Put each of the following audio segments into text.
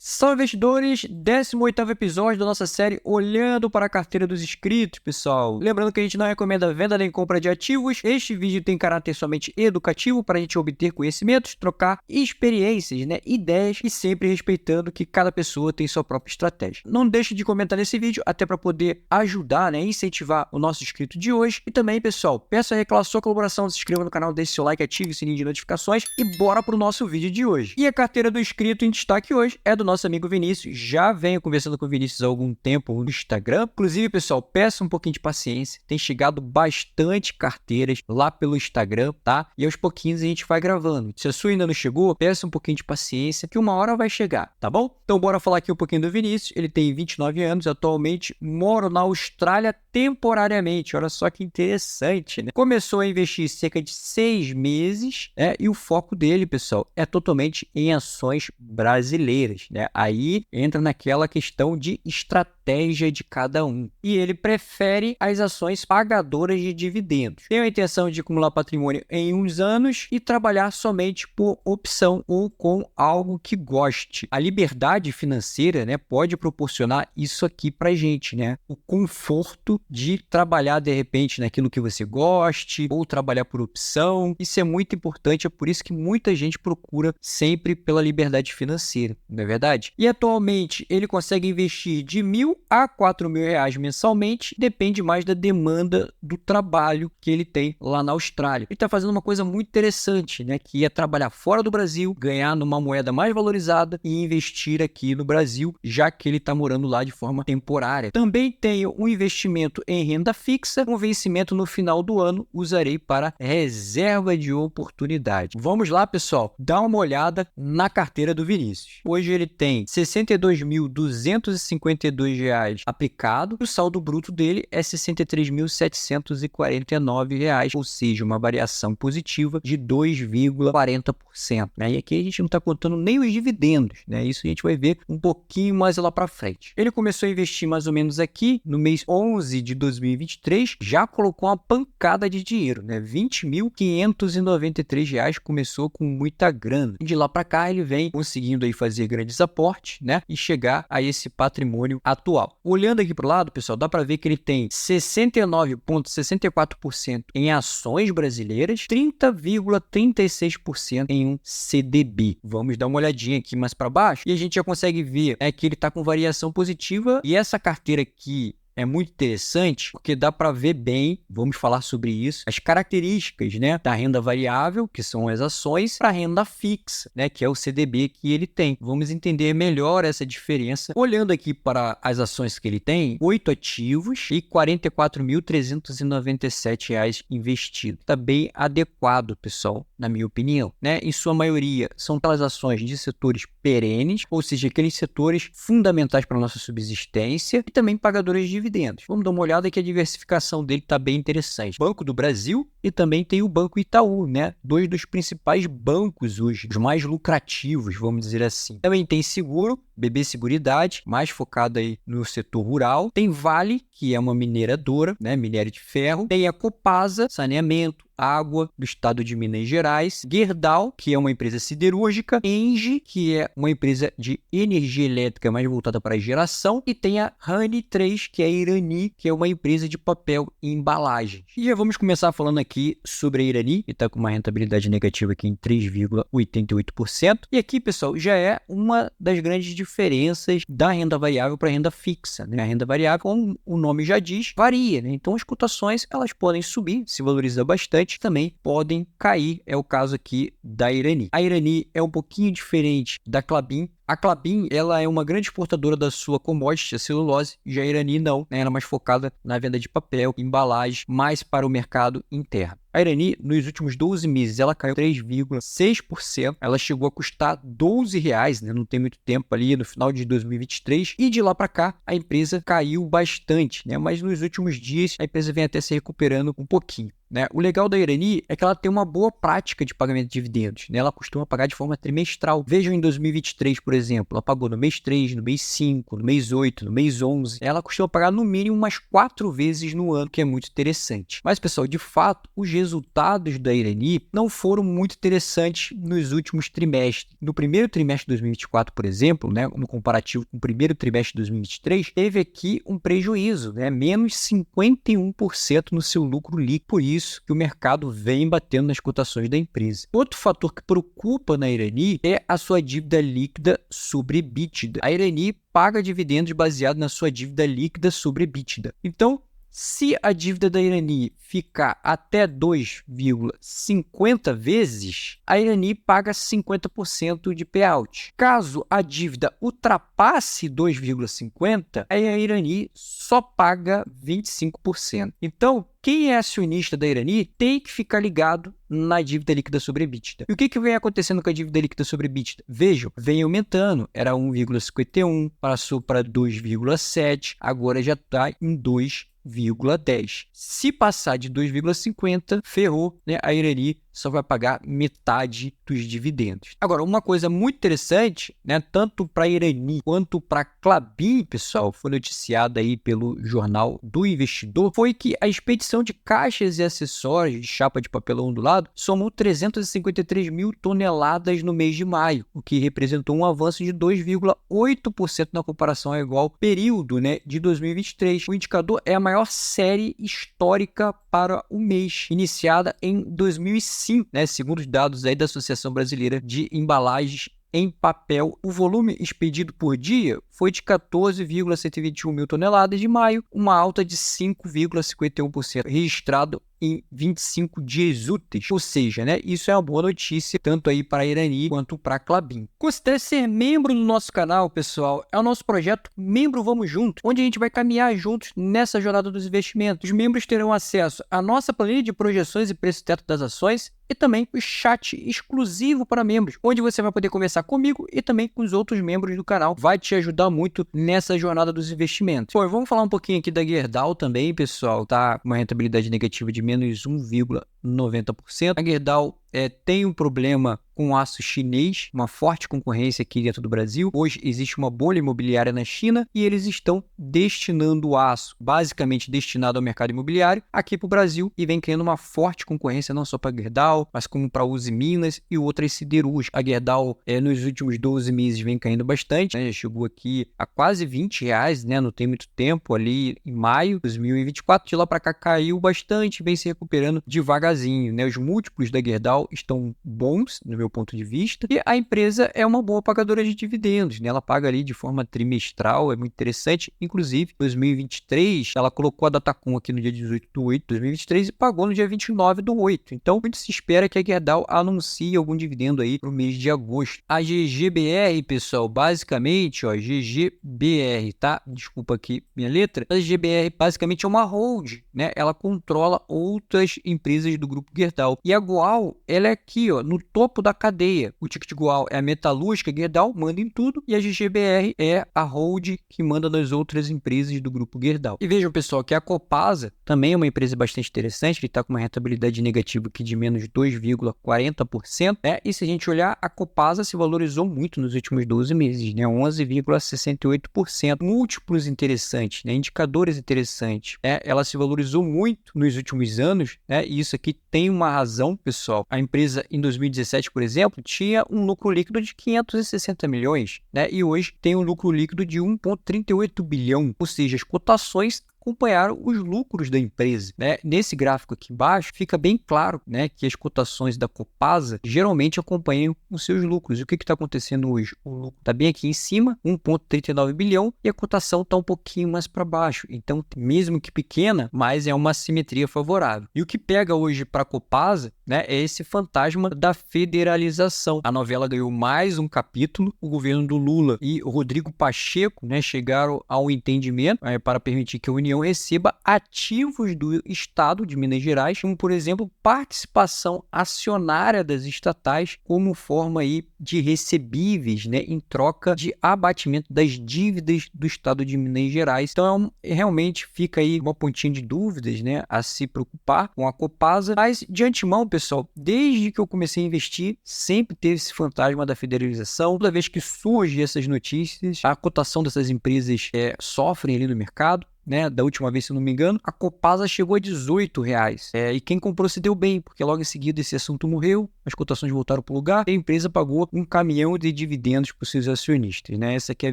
Salve investidores, 18º episódio da nossa série Olhando para a Carteira dos Inscritos, pessoal. Lembrando que a gente não recomenda venda nem compra de ativos. Este vídeo tem caráter somente educativo para a gente obter conhecimentos, trocar experiências, ideias e sempre respeitando que cada pessoa tem sua própria estratégia. Não deixe de comentar nesse vídeo até para poder ajudar, incentivar o nosso inscrito de hoje. E também, pessoal, peço aí a sua colaboração, se inscreva no canal, deixe seu like, ative o sininho de notificações e bora para o nosso vídeo de hoje. E a carteira do inscrito em destaque hoje é do nosso amigo Vinícius. Já venho conversando com o Vinícius há algum tempo no Instagram. Inclusive, pessoal, peço um pouquinho de paciência. Tem chegado bastante carteiras lá pelo Instagram, tá? E aos pouquinhos a gente vai gravando. Se a sua ainda não chegou, peço um pouquinho de paciência, que uma hora vai chegar, tá bom? Então, bora falar aqui um pouquinho do Vinícius. Ele tem 29 anos, atualmente mora na Austrália temporariamente. Olha só que interessante, né? Começou a investir cerca de 6 meses, e o foco dele, pessoal, é totalmente em ações brasileiras, né? Aí entra naquela questão de estratégia de cada um. E ele prefere as ações pagadoras de dividendos. Tem a intenção de acumular patrimônio em uns anos e trabalhar somente por opção ou com algo que goste. A liberdade financeira, pode proporcionar isso aqui pra gente, o conforto de trabalhar de repente naquilo que você goste ou trabalhar por opção. Isso é muito importante, é por isso que muita gente procura sempre pela liberdade financeira, não é verdade? E atualmente ele consegue investir de R$1.000 a R$4.000 mensalmente, depende mais da demanda do trabalho que ele tem lá na Austrália. Ele está fazendo uma coisa muito interessante, que é trabalhar fora do Brasil, ganhar numa moeda mais valorizada e investir aqui no Brasil, já que ele está morando lá de forma temporária. Também tenho um investimento em renda fixa, com vencimento no final do ano, usarei para reserva de oportunidade. Vamos lá, pessoal, dar uma olhada na carteira do Vinícius. Hoje ele tem R$ 62.252 aplicado, e o saldo bruto dele é R$ 63.749, ou seja, uma variação positiva de 2,40%. E aqui a gente não está contando nem os dividendos, isso a gente vai ver um pouquinho mais lá para frente. Ele começou a investir mais ou menos aqui no mês 11 de 2023, já colocou uma pancada de dinheiro, R$ 20.593, começou com muita grana. De lá para cá ele vem conseguindo aí fazer grandes aportes, e chegar a esse patrimônio atual. Olhando aqui para o lado, pessoal, dá para ver que ele tem 69,64% em ações brasileiras, 30,36% em um CDB. Vamos dar uma olhadinha aqui mais para baixo e a gente já consegue ver que ele está com variação positiva, e essa carteira aqui é muito interessante porque dá para ver bem, vamos falar sobre isso, as características, da renda variável, que são as ações, para a renda fixa, que é o CDB que ele tem. Vamos entender melhor essa diferença olhando aqui para as ações que ele tem: 8 ativos e R$ 44.397 investidos. Está bem adequado, pessoal, na minha opinião. Em sua maioria são aquelas ações de setores perenes, ou seja, aqueles setores fundamentais para a nossa subsistência, e também pagadores de dividendos. Vamos dar uma olhada que a diversificação dele está bem interessante. Banco do Brasil e também tem o Banco Itaú, dois dos principais bancos hoje, os mais lucrativos, vamos dizer assim. Também tem seguro, BB Seguridade, mais focado aí no setor rural. Tem Vale, que é uma mineradora, minério de ferro. Tem a Copasa, saneamento, água, do estado de Minas Gerais. Gerdau, que é uma empresa siderúrgica. Engie, que é uma empresa de energia elétrica mais voltada para a geração. E tem a Rani 3, que é a Irani, que é uma empresa de papel e embalagens. E já vamos começar falando aqui sobre a Irani, que está com uma rentabilidade negativa aqui em 3,88%. E aqui, pessoal, já é uma das grandes diferenças da renda variável para a renda fixa. A renda variável, como o nome já diz, varia. Então, as cotações elas podem subir, se valoriza bastante, também podem cair. É o caso aqui da Irani. A Irani é um pouquinho diferente da Klabin. A Klabin, ela é uma grande exportadora da sua commodity, a celulose, já a Irani não, ela é mais focada na venda de papel, embalagem, mais para o mercado interno. A Irani, nos últimos 12 meses, ela caiu 3,6%, ela chegou a custar R$12, não tem muito tempo ali, no final de 2023, e de lá para cá, a empresa caiu bastante, mas nos últimos dias, a empresa vem até se recuperando um pouquinho. né? O legal da Irani é que ela tem uma boa prática de pagamento de dividendos, né? Ela costuma pagar de forma trimestral. Vejam em 2023, por exemplo, ela pagou no mês 3, no mês 5, no mês 8, no mês 11. Ela costuma pagar no mínimo umas 4 vezes no ano, que é muito interessante. Mas, pessoal, de fato, os resultados da Irani não foram muito interessantes nos últimos trimestres. No primeiro trimestre de 2024, por exemplo, né, no comparativo com o primeiro trimestre de 2023, teve aqui um prejuízo, né, menos 51% no seu lucro líquido. Por isso que o mercado vem batendo nas cotações da empresa. Outro fator que preocupa na Irani é a sua dívida líquida sobre EBITDA. A Irani paga dividendos baseado na sua dívida líquida sobre EBITDA. Então, se a dívida da Irani ficar até 2,50 vezes, a Irani paga 50% de payout. Caso a dívida ultrapasse 2,50, a Irani só paga 25%. Então, quem é acionista da Irani tem que ficar ligado na dívida líquida sobre EBITDA. E o que vem acontecendo com a dívida líquida sobre EBITDA? Vejam, vem aumentando. Era 1,51, passou para 2,7, agora já está em 2,10. Se passar de 2,50, ferrou, né? A Irani só vai pagar metade dos dividendos. Agora, uma coisa muito interessante, né, tanto para a Irani quanto para a Klabin, pessoal, foi noticiada aí pelo Jornal do Investidor, foi que a expedição de caixas e acessórios de chapa de papelão ondulado somou 353 mil toneladas no mês de maio, o que representou um avanço de 2,8% na comparação ao igual período, né, de 2023. O indicador é a maior série histórica para o mês, iniciada em 2005, né, segundo os dados aí da Associação Brasileira de Embalagens em Papel. O volume expedido por dia foi de 14,121 mil toneladas de maio, uma alta de 5,51%, registrado em 25 dias úteis. Ou seja, né, isso é uma boa notícia, tanto aí para a Irani quanto para a Klabin. Considere ser membro do nosso canal, pessoal. É o nosso projeto Membro Vamos Junto, onde a gente vai caminhar juntos nessa jornada dos investimentos. Os membros terão acesso à nossa planilha de projeções e preço-teto das ações e também o chat exclusivo para membros, onde você vai poder conversar comigo e também com os outros membros do canal. Vai te ajudar muito nessa jornada dos investimentos. Pô, vamos falar um pouquinho aqui da Gerdau também, pessoal. Tá com uma rentabilidade negativa de menos 1,90%. A Gerdau tem um problema com o aço chinês, uma forte concorrência aqui dentro do Brasil. Hoje existe uma bolha imobiliária na China e eles estão destinando o aço, basicamente destinado ao mercado imobiliário, aqui para o Brasil, e vem criando uma forte concorrência não só para a Gerdau, mas como para a Uzi Minas e outras siderúrgicas. A Gerdau, nos últimos 12 meses, vem caindo bastante, né? Já chegou aqui a quase R$20, né? Não tem muito tempo, ali em maio de 2024. De lá para cá caiu bastante, vem se recuperando devagarzinho, né? Os múltiplos da Gerdau estão bons, no meu ponto de vista, e a empresa é uma boa pagadora de dividendos, né? Ela paga ali de forma trimestral, é muito interessante. Inclusive, em 2023, ela colocou a Datacom aqui no dia 18/8 de 2023 e pagou no dia 29/8. Então, muito se espera que a Gerdau anuncie algum dividendo aí pro mês de agosto. A GGBR, pessoal, basicamente, ó, GGBR, tá? Desculpa aqui minha letra. A GGBR basicamente é uma hold, né? Ela controla outras empresas do grupo Gerdau. E a Goal, ela é aqui, ó, no topo da cadeia. O ticket Goal é a metalúrgica, Gerdau manda em tudo, e a GGBR é a hold que manda nas outras empresas do grupo Gerdau. E vejam, pessoal, que a Copasa também é uma empresa bastante interessante, ele está com uma rentabilidade negativa aqui de menos 2,40%, né? E se a gente olhar, a Copasa se valorizou muito nos últimos 12 meses, né? 11,68%. Múltiplos interessantes, né? Indicadores interessantes, né? Ela se valorizou muito nos últimos anos, né? E isso aqui tem uma razão, pessoal. A empresa em 2017, por exemplo, tinha um lucro líquido de 560 milhões, né? E hoje tem um lucro líquido de 1,38 bilhão, ou seja, as cotações acompanharam os lucros da empresa, né? Nesse gráfico aqui embaixo fica bem claro, né, que as cotações da Copasa geralmente acompanham os seus lucros. E o que está acontecendo hoje? O lucro está bem aqui em cima, 1,39 bilhão, e a cotação está um pouquinho mais para baixo. Então, mesmo que pequena, mas é uma simetria favorável. E o que pega hoje para a Copasa, né, é esse fantasma da federalização. A novela ganhou mais um capítulo. O governo do Lula e o Rodrigo Pacheco, né, chegaram ao entendimento para permitir que a União receba ativos do Estado de Minas Gerais, como, por exemplo, participação acionária das estatais, como forma aí de recebíveis, né, em troca de abatimento das dívidas do estado de Minas Gerais. Então, realmente fica aí uma pontinha de dúvidas, né, a se preocupar com a Copasa. Mas, de antemão, pessoal, desde que eu comecei a investir, sempre teve esse fantasma da federalização. Toda vez que surgem essas notícias, a cotação dessas empresas sofrem ali no mercado. Né, da última vez, se eu não me engano, a Copasa chegou a R$18. E quem comprou se deu bem, porque logo em seguida esse assunto morreu, as cotações voltaram para o lugar e a empresa pagou um caminhão de dividendos para os seus acionistas, né? Essa aqui é a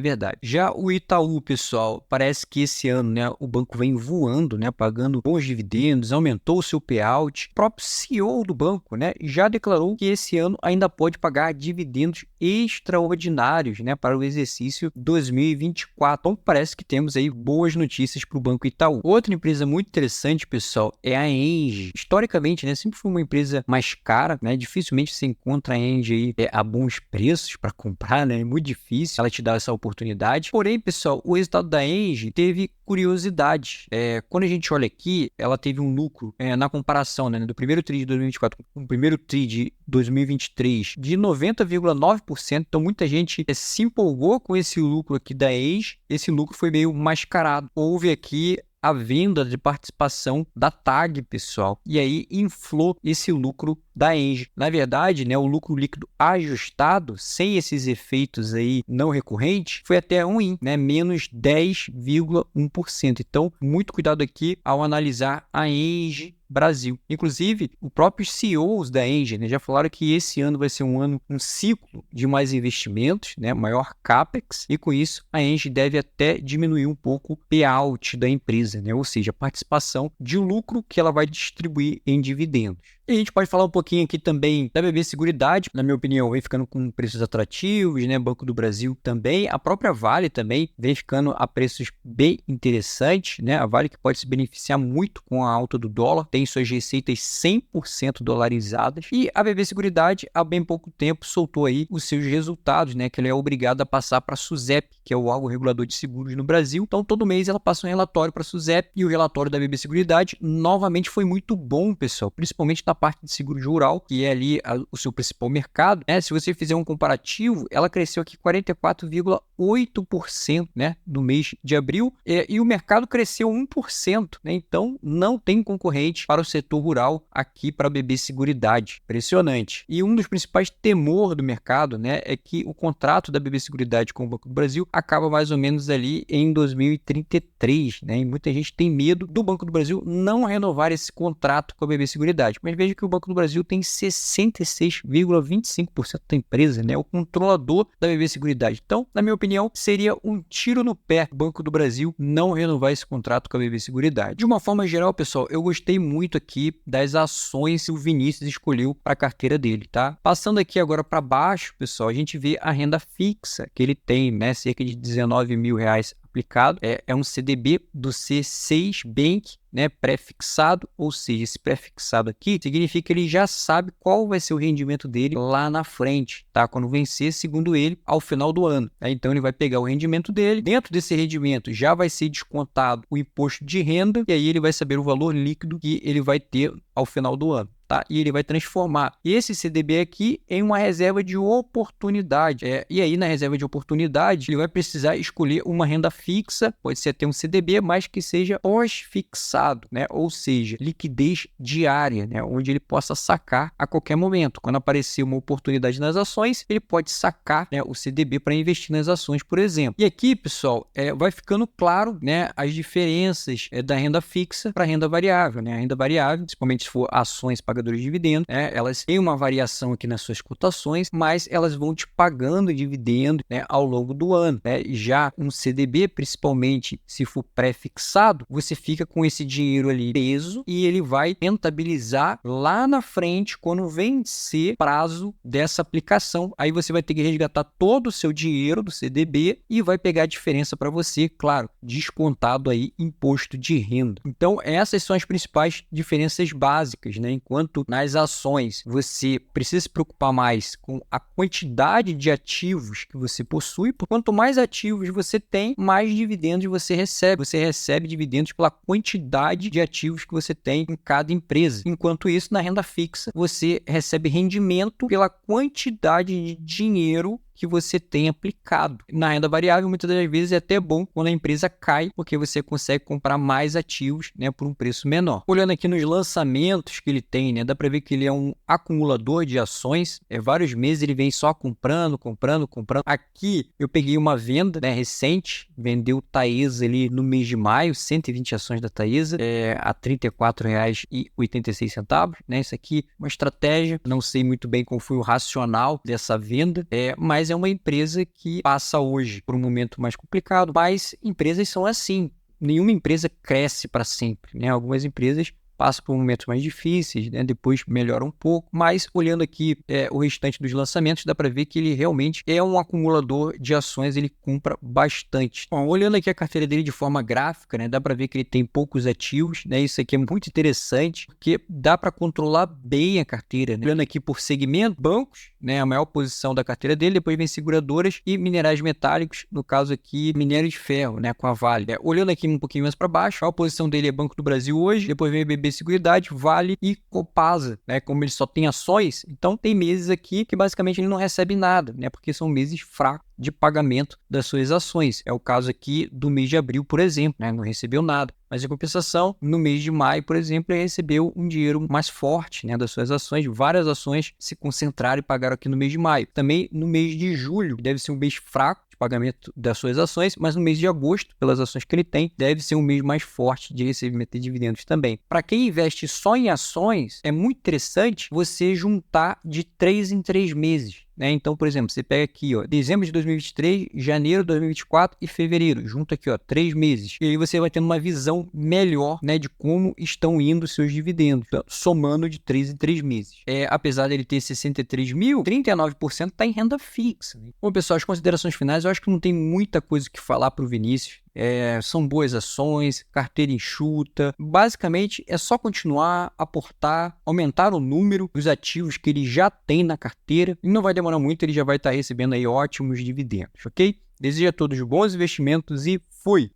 verdade. Já o Itaú, pessoal, parece que esse ano, né, o banco vem voando, né, pagando bons dividendos, aumentou o seu payout. O próprio CEO do banco, né, já declarou que esse ano ainda pode pagar dividendos extraordinários, né, para o exercício 2024. Então parece que temos aí boas notícias para o Banco Itaú. Outra empresa muito interessante, pessoal, é a Engie. Historicamente, né, sempre foi uma empresa mais cara, né, dificilmente você encontra a Engie aí a bons preços para comprar, né, é muito difícil ela te dar essa oportunidade. Porém, pessoal, o resultado da Engie teve curiosidade. Quando a gente olha aqui, ela teve um lucro na comparação, né, do primeiro TRI de 2024 com o primeiro TRI de 2023 de 90,9%. Então, muita gente se empolgou com esse lucro aqui da Engie. Esse lucro foi meio mascarado. Houve aqui a venda de participação da TAG, pessoal, e aí inflou esse lucro da Engie. Na verdade, né, o lucro líquido ajustado, sem esses efeitos aí não recorrentes, foi até ruim, né, menos 10,1%. Então, muito cuidado aqui ao analisar a Engie Brasil. Inclusive, os próprios CEOs da Engie, né, já falaram que esse ano vai ser um ciclo de mais investimentos, né, maior CAPEX, e com isso a Engie deve até diminuir um pouco o payout da empresa, né, ou seja, a participação de lucro que ela vai distribuir em dividendos. E a gente pode falar um pouquinho aqui também da BB Seguridade, na minha opinião, vem ficando com preços atrativos, né? Banco do Brasil também, a própria Vale também vem ficando a preços bem interessantes, né? A Vale que pode se beneficiar muito com a alta do dólar, tem suas receitas 100% dolarizadas, e a BB Seguridade há bem pouco tempo soltou aí os seus resultados, né? Que ela é obrigada a passar para a SUSEP, que é o órgão regulador de seguros no Brasil. Então todo mês ela passa um relatório para a SUSEP, e o relatório da BB Seguridade novamente foi muito bom, pessoal, principalmente na parte de seguros rural, que é ali o seu principal mercado, né? Se você fizer um comparativo, ela cresceu aqui 44,8%, né, no mês de abril, e o mercado cresceu 1%, né? Então não tem concorrente para o setor rural aqui para a BB Seguridade. Impressionante. E um dos principais temores do mercado, né, é que o contrato da BB Seguridade com o Banco do Brasil acaba mais ou menos ali em 2033, né? E muita gente tem medo do Banco do Brasil não renovar esse contrato com a BB Seguridade. Mas veja que o Banco do Brasil tem 66,25% da empresa, né? O controlador da BB Seguridade. Então, na minha opinião, seria um tiro no pé do Banco do Brasil não renovar esse contrato com a BB Seguridade. De uma forma geral, pessoal, eu gostei muito aqui das ações que o Vinícius escolheu para a carteira dele, tá? Passando aqui agora para baixo, pessoal, a gente vê a renda fixa que ele tem, né? Cerca de R$19 mil aplicado. É um CDB do C6 Bank, né, pré-fixado, ou seja, esse pré-fixado aqui significa que ele já sabe qual vai ser o rendimento dele lá na frente, tá? Quando vencer, segundo ele, ao final do ano. Então ele vai pegar o rendimento dele, dentro desse rendimento já vai ser descontado o imposto de renda, e aí ele vai saber o valor líquido que ele vai ter ao final do ano. Tá? E ele vai transformar esse CDB aqui em uma reserva de oportunidade. E aí, na reserva de oportunidade, ele vai precisar escolher uma renda fixa, pode ser até um CDB, mas que seja pós-fixado, né? Ou seja, liquidez diária, né? Onde ele possa sacar a qualquer momento. Quando aparecer uma oportunidade nas ações, ele pode sacar, né, o CDB para investir nas ações, por exemplo. E aqui, pessoal, vai ficando claro, né, as diferenças da renda fixa para a renda variável. Né? A renda variável, principalmente se for ações pagadoras de dividendos, né, elas têm uma variação aqui nas suas cotações, mas elas vão te pagando dividendo, né, ao longo do ano. Né? Já um CDB, principalmente se for pré-fixado, você fica com esse dinheiro ali preso e ele vai rentabilizar lá na frente quando vencer o prazo dessa aplicação. Aí você vai ter que resgatar todo o seu dinheiro do CDB e vai pegar a diferença para você, claro, descontado aí imposto de renda. Então essas são as principais diferenças básicas, né? Enquanto enquanto nas ações você precisa se preocupar mais com a quantidade de ativos que você possui, porque quanto mais ativos você tem, mais dividendos você recebe. Você recebe dividendos pela quantidade de ativos que você tem em cada empresa. Enquanto isso, na renda fixa, você recebe rendimento pela quantidade de dinheiro que você tem aplicado. Na renda variável, muitas das vezes é até bom quando a empresa cai, porque você consegue comprar mais ativos, né, por um preço menor. Olhando aqui nos lançamentos que ele tem, né, dá para ver que ele é um acumulador de ações. Vários meses ele vem só comprando. Aqui eu peguei uma venda, né, recente, vendeu Taesa ali no mês de maio, 120 ações da Taesa, a R$ 34,86, né? Isso aqui é uma estratégia, não sei muito bem qual foi o racional dessa venda, mas é uma empresa que passa hoje por um momento mais complicado, mas empresas são assim, nenhuma empresa cresce para sempre, né? Algumas empresas passam por momentos mais difíceis, né? Depois melhora um pouco, mas olhando aqui o restante dos lançamentos, dá para ver que ele realmente é um acumulador de ações, ele compra bastante. Bom, olhando aqui a carteira dele de forma gráfica, né? Dá para ver que ele tem poucos ativos, né? Isso aqui é muito interessante, porque dá para controlar bem a carteira, né? Olhando aqui por segmento, bancos, né? A maior posição da carteira dele, depois vem seguradoras e minerais metálicos, no caso aqui, minério de ferro, né? Com a Vale. Olhando aqui um pouquinho mais para baixo, a posição dele é Banco do Brasil hoje, depois vem BB Seguridade, Vale e Copasa, né? Como ele só tem ações, então tem meses aqui que basicamente ele não recebe nada, né? Porque são meses fracos de pagamento das suas ações. É o caso aqui do mês de abril, por exemplo, né? Não recebeu nada. Mas em compensação, no mês de maio, por exemplo, ele recebeu um dinheiro mais forte, né, das suas ações. Várias ações se concentraram e pagaram aqui no mês de maio. Também no mês de julho, deve ser um mês fraco de pagamento das suas ações, mas no mês de agosto, pelas ações que ele tem, deve ser um mês mais forte de recebimento de dividendos também. Para quem investe só em ações, é muito interessante você juntar de 3 em 3 meses. Então, por exemplo, você pega aqui, dezembro de 2023, janeiro de 2024 e fevereiro, junto aqui, 3 meses. E aí você vai tendo uma visão melhor, né, de como estão indo os seus dividendos, somando de 3 em 3 meses. Apesar dele ter 63 mil, 39% está em renda fixa. Bom, pessoal, as considerações finais, eu acho que não tem muita coisa que falar para o Vinícius. São boas ações, carteira enxuta. Basicamente, é só continuar, aportar, aumentar o número dos ativos que ele já tem na carteira. E não vai demorar muito, ele já vai estar recebendo aí ótimos dividendos, ok? Desejo a todos bons investimentos e fui!